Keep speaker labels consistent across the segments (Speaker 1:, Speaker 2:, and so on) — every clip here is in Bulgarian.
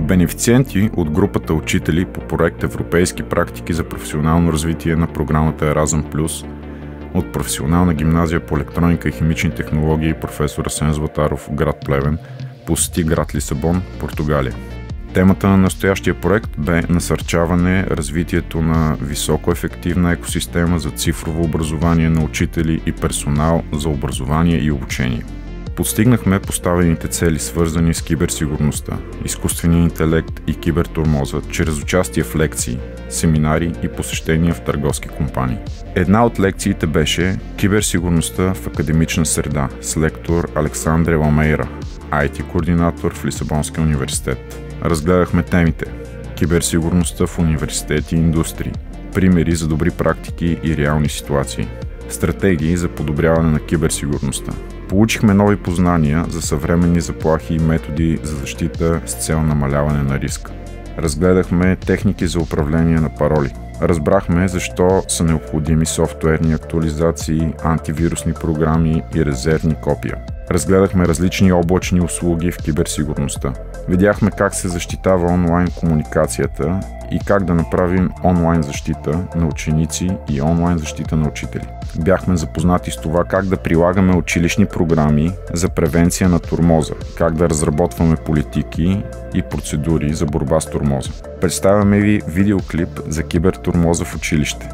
Speaker 1: Бенефициенти от групата учители по проект Европейски практики за професионално развитие на програмата Еразъм Плюс от професионална гимназия по електроника и химични технологии професор Асен Златаров, град Плевен, посети град Лисабон, Португалия. Темата на настоящия проект бе насърчаване развитието на високоефективна екосистема за цифрово образование на учители и персонал за образование и обучение. Постигнахме поставените цели, свързани с киберсигурността, изкуствения интелект и кибертурмоза, чрез участие в лекции, семинари и посещения в търговски компании. Една от лекциите беше киберсигурността в академична среда с лектор Александре Ламейра, IT-координатор в Лисабонския университет. Разгледахме темите киберсигурността в университети и индустрии, примери за добри практики и реални ситуации, стратегии за подобряване на киберсигурността. Получихме нови познания за съвременни заплахи и методи за защита с цел намаляване на риска. Разгледахме техники за управление на пароли. Разбрахме защо са необходими софтуерни актуализации, антивирусни програми и резервни копия. Разгледахме различни облачни услуги в киберсигурността. Видяхме как се защитава онлайн комуникацията и как да направим онлайн защита на ученици и онлайн защита на учители. Бяхме запознати с това как да прилагаме училищни програми за превенция на тормоза, как да разработваме политики и процедури за борба с тормоза. Представяме ви видеоклип за кибертурмоза в училище.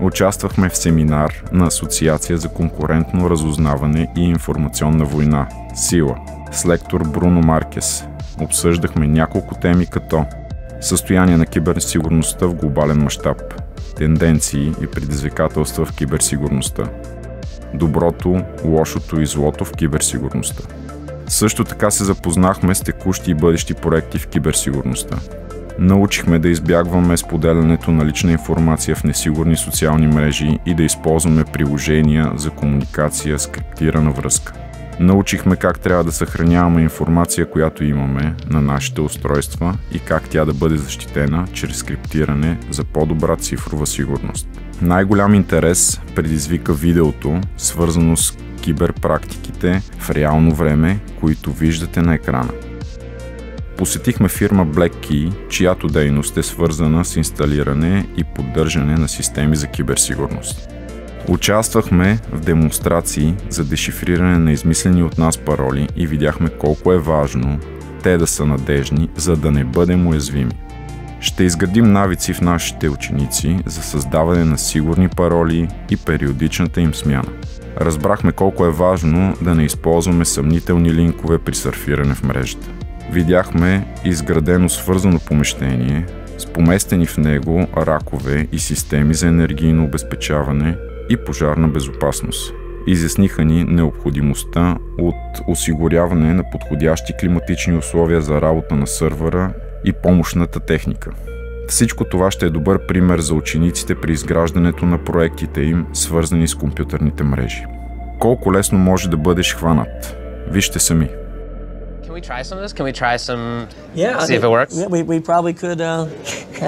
Speaker 1: Участвахме в семинар на Асоциация за конкурентно разузнаване и информационна война СИЛА с лектор Бруно Маркес. Обсъждахме няколко теми като състояние на киберсигурността в глобален мащаб, тенденции и предизвикателства в киберсигурността, доброто, лошото и злото в киберсигурността. Също така се запознахме с текущи и бъдещи проекти в киберсигурността. Научихме да избягваме споделянето на лична информация в несигурни социални мрежи и да използваме приложения за комуникация с криптирана връзка. Научихме как трябва да съхраняваме информация, която имаме на нашите устройства и как тя да бъде защитена чрез криптиране за по-добра цифрова сигурност. Най-голям интерес предизвика видеото, свързано с киберпрактиките в реално време, които виждате на екрана. Посетихме фирма Black Key, чиято дейност е свързана с инсталиране и поддържане на системи за киберсигурност. Участвахме в демонстрации за дешифриране на измислени от нас пароли и видяхме колко е важно те да са надежни, за да не бъдем уязвими. Ще изградим навици в нашите ученици за създаване на сигурни пароли и периодичната им смяна. Разбрахме колко е важно да не използваме съмнителни линкове при сърфиране в мрежата. Видяхме изградено свързано помещение с поместени в него ракове и системи за енергийно обезпечаване и пожарна безопасност. Изясниха ни необходимостта от осигуряване на подходящи климатични условия за работа на сървъра и помощната техника. Всичко това ще е добър пример за учениците при изграждането на проектите им, свързани с компютърните мрежи. Колко лесно може да бъдеш хванат? Вижте сами.
Speaker 2: Can we try some of this? Can we try some? Yeah, see if it works.
Speaker 3: Yeah, we probably could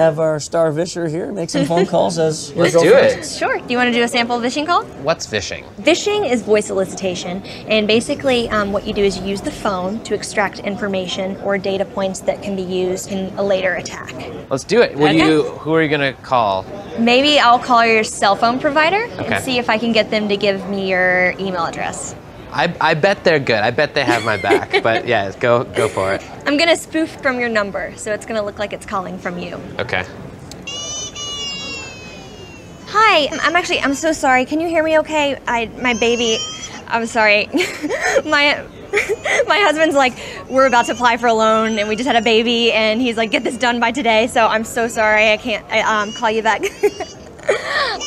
Speaker 3: have our star visher here make some phone calls as.
Speaker 2: Let's do it.
Speaker 4: Sure. Do you want to do a sample vishing call?
Speaker 2: What's vishing?
Speaker 4: Vishing is voice elicitation, and basically, what you do is you use the phone to extract information or data points that can be used in a later attack.
Speaker 2: Let's do it. Who are you gonna call?
Speaker 4: Maybe I'll call your cell phone provider
Speaker 2: Okay.
Speaker 4: and see if I can get them to give me your email address.
Speaker 2: I bet they're good. I bet they have my back. But yeah, go for it.
Speaker 4: I'm gonna spoof from your number, so it's gonna look like it's calling from you.
Speaker 2: Okay.
Speaker 4: Hi, I'm so sorry. Can you hear me okay? My baby, I'm sorry. My husband's like, we're about to apply for a loan and we just had a baby and he's like, get this done by today. So I'm so sorry. I can't call you back.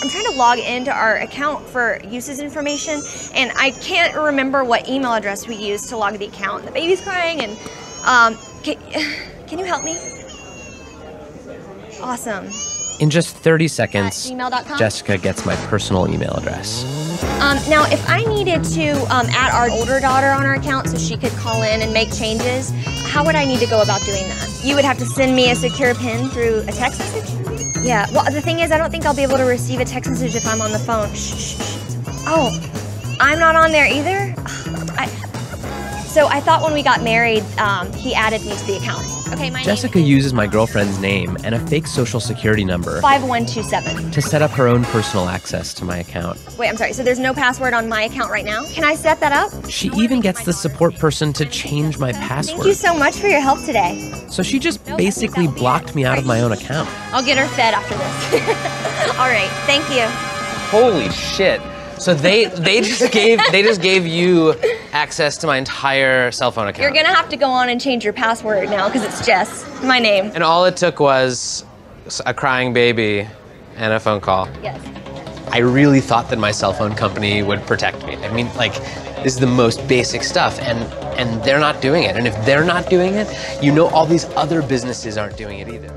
Speaker 4: I'm trying to log into our account for usage information and I can't remember what email address we used to log the account. The baby's crying and can you help me? Awesome.
Speaker 2: In just 30 seconds,
Speaker 4: gmail.com?
Speaker 2: Jessica gets my personal email address.
Speaker 4: Now, if I needed to add our older daughter on our account so she could call in and make changes, how would I need to go about doing that? You would have to send me a secure PIN through a text message? Yeah, well, the thing is, I don't think I'll be able to receive a text message if I'm on the phone. Shh. Oh, I'm not on there either? So I thought when we got married, he added me to the account. Okay, my
Speaker 2: Jessica uses my girlfriend's name and a fake social security number
Speaker 4: 5127.
Speaker 2: to set up her own personal access to my account.
Speaker 4: Wait, I'm sorry, so there's no password on my account right now? Can I set that up?
Speaker 2: She even gets the support person to change my
Speaker 4: Thank you
Speaker 2: password.
Speaker 4: so much for your help today.
Speaker 2: So she just basically blocked me out of my own account.
Speaker 4: I'll get her fed after this. All right, thank you.
Speaker 2: Holy shit. So they just gave you access to my entire cell phone account.
Speaker 4: You're gonna have to go on and change your password now because it's Jess, my name.
Speaker 2: And all it took was a crying baby and a phone call.
Speaker 4: Yes.
Speaker 2: I really thought that my cell phone company would protect me. I mean, like, this is the most basic stuff, and they're not doing it. And if they're not doing it, you know all these other businesses aren't doing it either.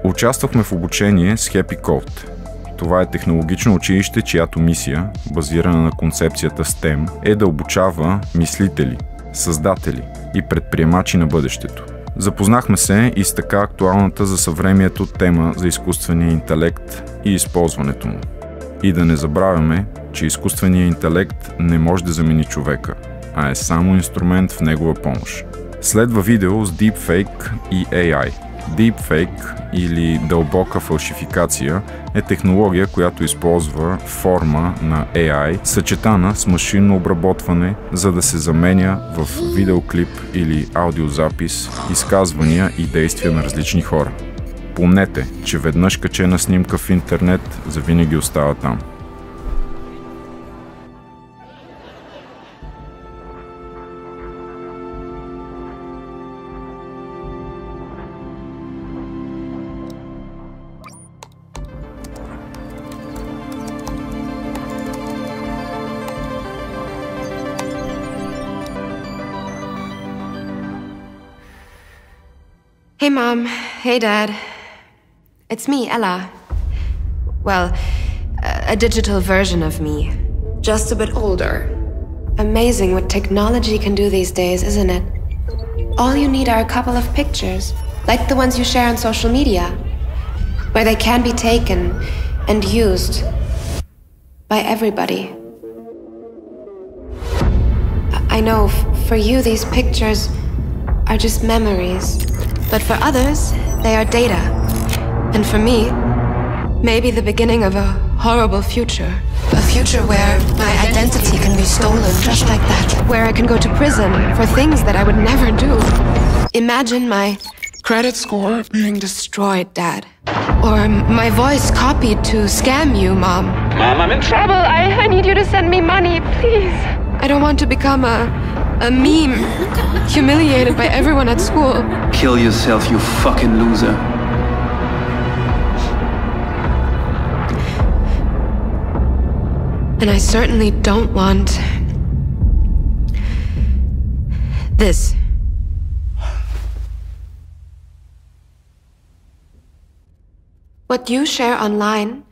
Speaker 1: Участвахме в обучение с Happy Code. Това е технологично училище, чиято мисия, базирана на концепцията STEM, е да обучава мислители, създатели и предприемачи на бъдещето. Запознахме се и с така актуалната за съвремието тема за изкуствения интелект и използването му. И да не забравяме, че изкуственият интелект не може да замени човека, а е само инструмент в негова помощ. Следва видео с Deepfake и AI. Deepfake или дълбока фалшификация е технология, която използва форма на AI, съчетана с машинно обработване, за да се заменя в видеоклип или аудиозапис изказвания и действия на различни хора. Помнете, че веднъж качена снимка в интернет, завинаги остава там.
Speaker 5: Hey Mom, hey Dad. It's me, Ella. Well, a digital version of me. Just a bit older. Amazing what technology can do these days, isn't it? All you need are a couple of pictures, like the ones you share on social media, where they can be taken and used by everybody. I know, for you these pictures are just memories. But for others, they are data. And for me, maybe the beginning of a horrible future. A future where my identity can be stolen just like that. Where I can go to prison for things that I would never do. Imagine my credit score being destroyed, Dad. Or my voice copied to scam you, Mom.
Speaker 6: Mom, I'm in trouble.
Speaker 5: I need you to send me money, please. I don't want to become a meme, humiliated by everyone at school.
Speaker 6: Kill yourself, you fucking loser.
Speaker 5: And I certainly don't want this. What you share online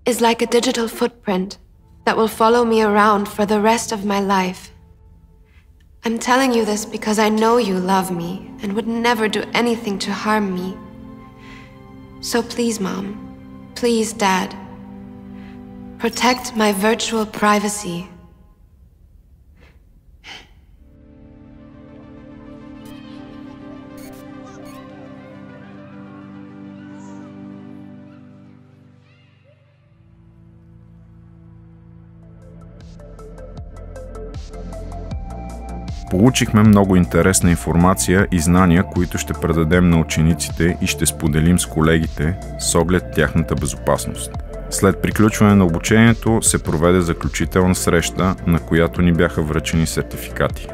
Speaker 5: is like a digital footprint that will follow me around for the rest of my life. I'm telling you this because I know you love me and would never do anything to harm me. So please, Mom, please, Dad, protect my virtual privacy.
Speaker 1: Получихме много интересна информация и знания, които ще предадем на учениците и ще споделим с колегите с оглед тяхната безопасност. След приключване на обучението се проведе заключителна среща, на която ни бяха връчени сертификати.